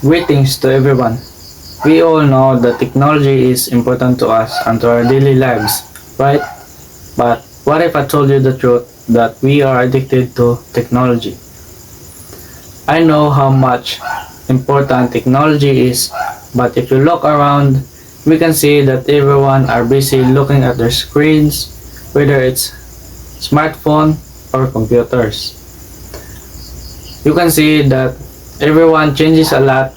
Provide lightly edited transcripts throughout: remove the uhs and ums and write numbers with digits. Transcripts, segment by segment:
Greetings to everyone. We all know that technology is important to us and to our daily lives, right? But what if I told you the truth that we are addicted to technology? I know how much important technology is, but if you look around, we can see that everyone are busy looking at their screens, whether it's smartphone or computers. You can see that everyone changes a lot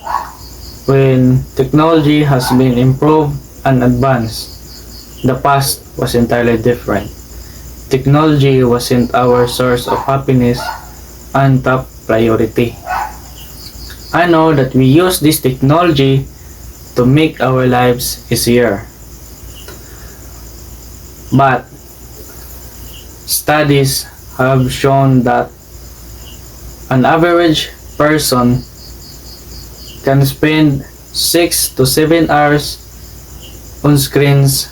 when technology has been improved and advanced. The past was entirely different. Technology wasn't our source of happiness and top priority. I know that we use this technology to make our lives easier. But studies have shown that an average person can spend 6 to 7 hours on screens.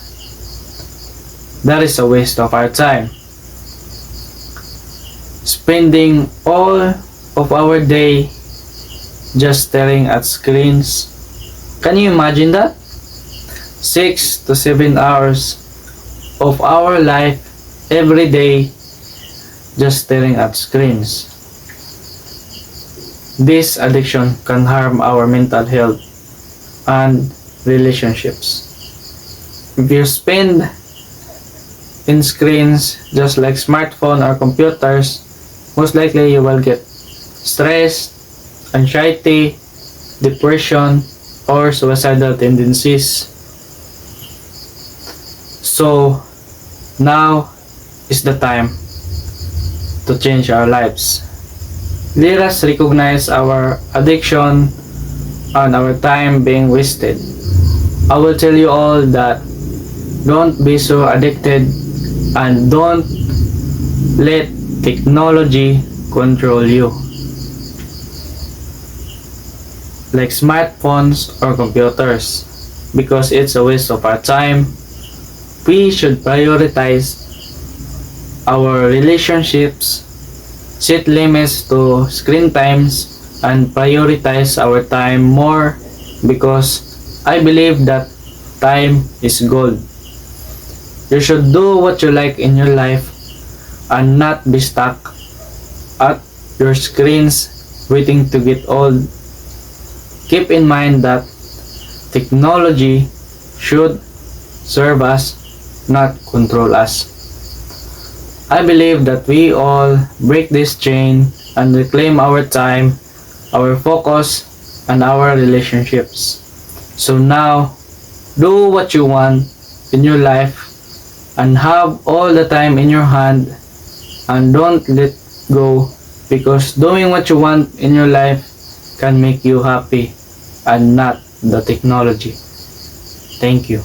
That is a waste of our time. Spending all of our day just staring at screens. Can you imagine that? 6 to 7 hours of our life every day just staring at screens. This addiction can harm our mental health and relationships. If you spend in screens just like smartphone or computers, most likely you will get stress, anxiety, depression, or suicidal tendencies. So now is the time to change our lives. Let us recognize our addiction and our time being wasted. I will tell you all that don't be so addicted and don't let technology control you. Like smartphones or computers, because it's a waste of our time. We should prioritize our relationships, set limits to screen times, and prioritize our time more, because I believe that time is gold. You should do what you like in your life and not be stuck at your screens waiting to get old. Keep in mind that technology should serve us, not control us. I believe that we all break this chain and reclaim our time, our focus, and our relationships. So now, do what you want in your life and have all the time in your hand, and don't let go, because doing what you want in your life can make you happy and not the technology. Thank you.